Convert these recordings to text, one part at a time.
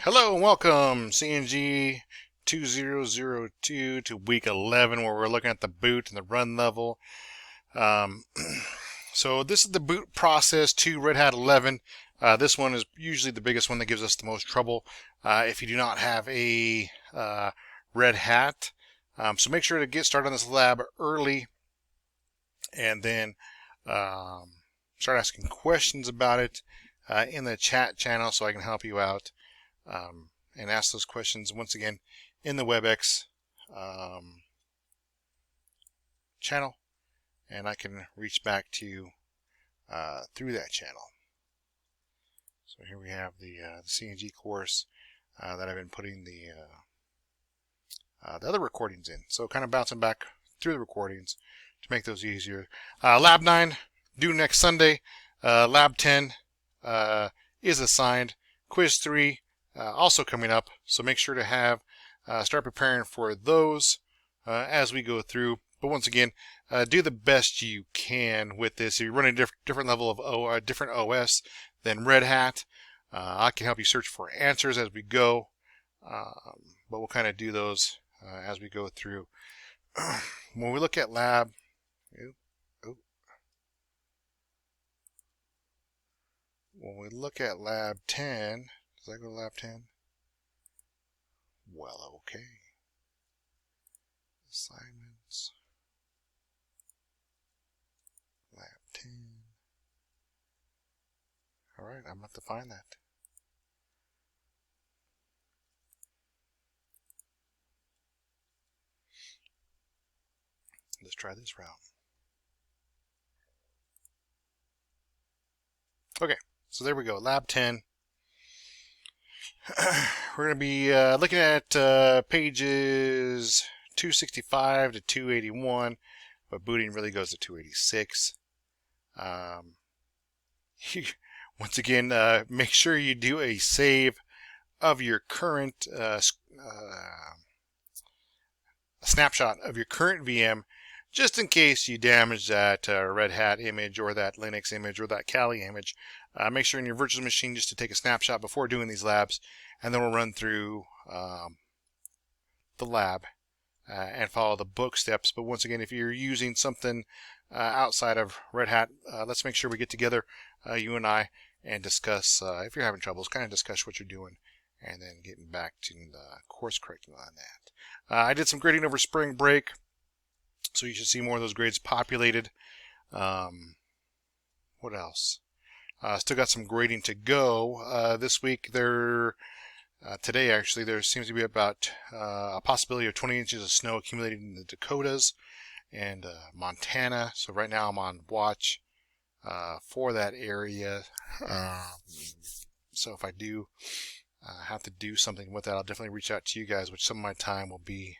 Hello and welcome, CNG 2002 to week 11, where we're looking at the boot and the run level. So this is the boot process to Red Hat 11. This one is usually the biggest one that gives us the most trouble if you do not have a Red Hat. So make sure to get started on this lab early and then start asking questions about it in the chat channel so I can help you out. And ask those questions once again in the WebEx channel, and I can reach back to you through that channel. So here we have the CNG course that I've been putting the other recordings in. So kind of bouncing back through the recordings to make those easier. Lab 9 due next Sunday. Lab 10 is assigned. Quiz 3 also coming up, so make sure to have start preparing for those as we go through. But once again, do the best you can with this. If you're running a different level of different OS than Red Hat, I can help you search for answers as we go. But we'll kind of do those as we go through. When we look at lab, when we look at lab 10. Does that go to lab 10? Well, okay. Assignments. Lab 10. Alright, I'm going to have to find that. Let's try this route. Okay, so there we go. Lab 10. We're going to be looking at pages 265 to 281, but booting really goes to 286. Once again, make sure you do a save of your current snapshot of your current VM, just in case you damage that Red Hat image or that Linux image or that Kali image. Make sure in your virtual machine just to take a snapshot before doing these labs, and then we'll run through the lab and follow the book steps. But once again, if you're using something outside of Red Hat, let's make sure we get together, you and I, and discuss, if you're having troubles, kind of discuss what you're doing, and then getting back to the course correcting on that. I did some grading over spring break, so you should see more of those grades populated. What else? Still got some grading to go. This week, today actually, there seems to be about a possibility of 20 inches of snow accumulated in the Dakotas and Montana. So right now I'm on watch for that area. So if I do have to do something with that, I'll definitely reach out to you guys, which some of my time will be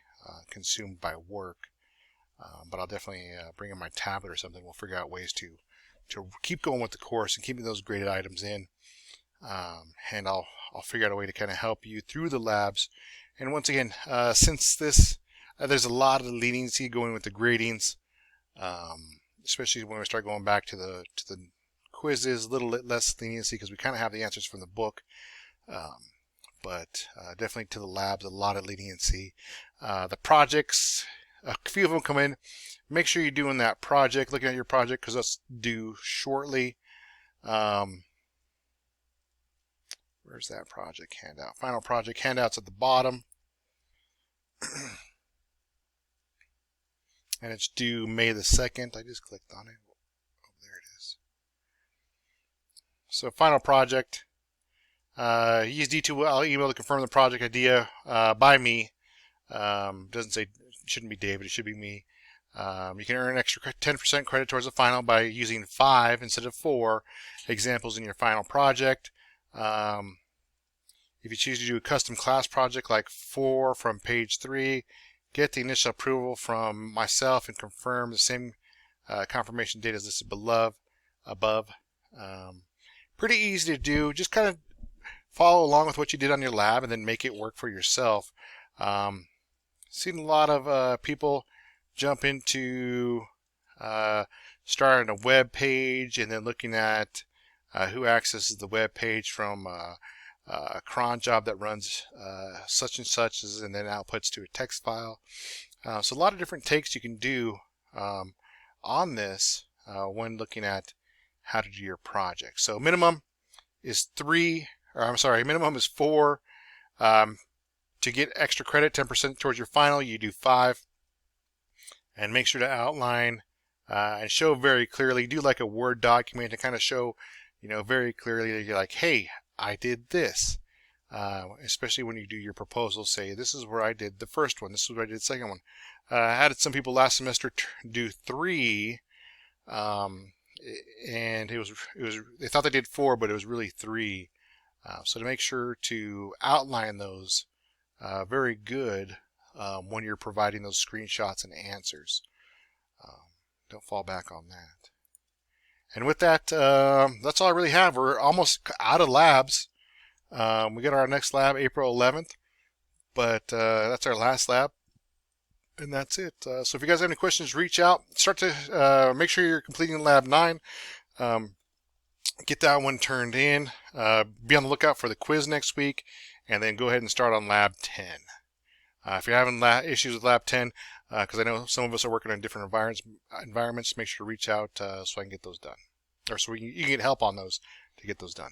consumed by work. But I'll definitely bring in my tablet or something. We'll figure out ways to keep going with the course and keeping those graded items in. And I'll figure out a way to kind of help you through the labs. And once again, since this, there's a lot of leniency going with the gradings, especially when we start going back to the quizzes, a little less leniency because we kind of have the answers from the book. But definitely to the labs, a lot of leniency. The projects, a few of them come in. Make sure you're doing that project, looking at your project, because that's due shortly. Where's that project handout? Final project handout's at the bottom. And it's due May the 2nd. I just clicked on it. Oh, there it is. So final project. Use D2. I'll email to confirm the project idea by me. Doesn't say, it shouldn't be David, it should be me. You can earn an extra 10% credit towards the final by using 5 instead of 4 examples in your final project. If you choose to do a custom class project like 4 from page 3, get the initial approval from myself and confirm the same confirmation date as listed above. Pretty easy to do. Just kind of follow along with what you did on your lab and then make it work for yourself. Seen a lot of people jump into starting a web page and then looking at who accesses the web page from a cron job that runs such and such and then outputs to a text file. So a lot of different takes you can do on this when looking at how to do your project. So minimum is 3, or I'm sorry, minimum is 4. To get extra credit, 10% towards your final, you do 5. And make sure to outline and show very clearly. Do like a Word document to kind of show, very clearly that you're like, hey, I did this. Especially when you do your proposal, say, this is where I did the first one, this is where I did the second one. I had some people last semester do 3, and it was they thought they did 4, but it was really 3. So to make sure to outline those very good when you're providing those screenshots and answers. Don't fall back on that. And with that, that's all I really have. We're almost out of labs. We got our next lab April 11th, but that's our last lab. And that's it. So if you guys have any questions, reach out. Start to make sure you're completing lab 9. Get that one turned in. Be on the lookout for the quiz next week, and then go ahead and start on lab 10. If you're having issues with lab 10, because I know some of us are working on different environments, make sure to reach out so I can get those done, or so you can get help on those to get those done.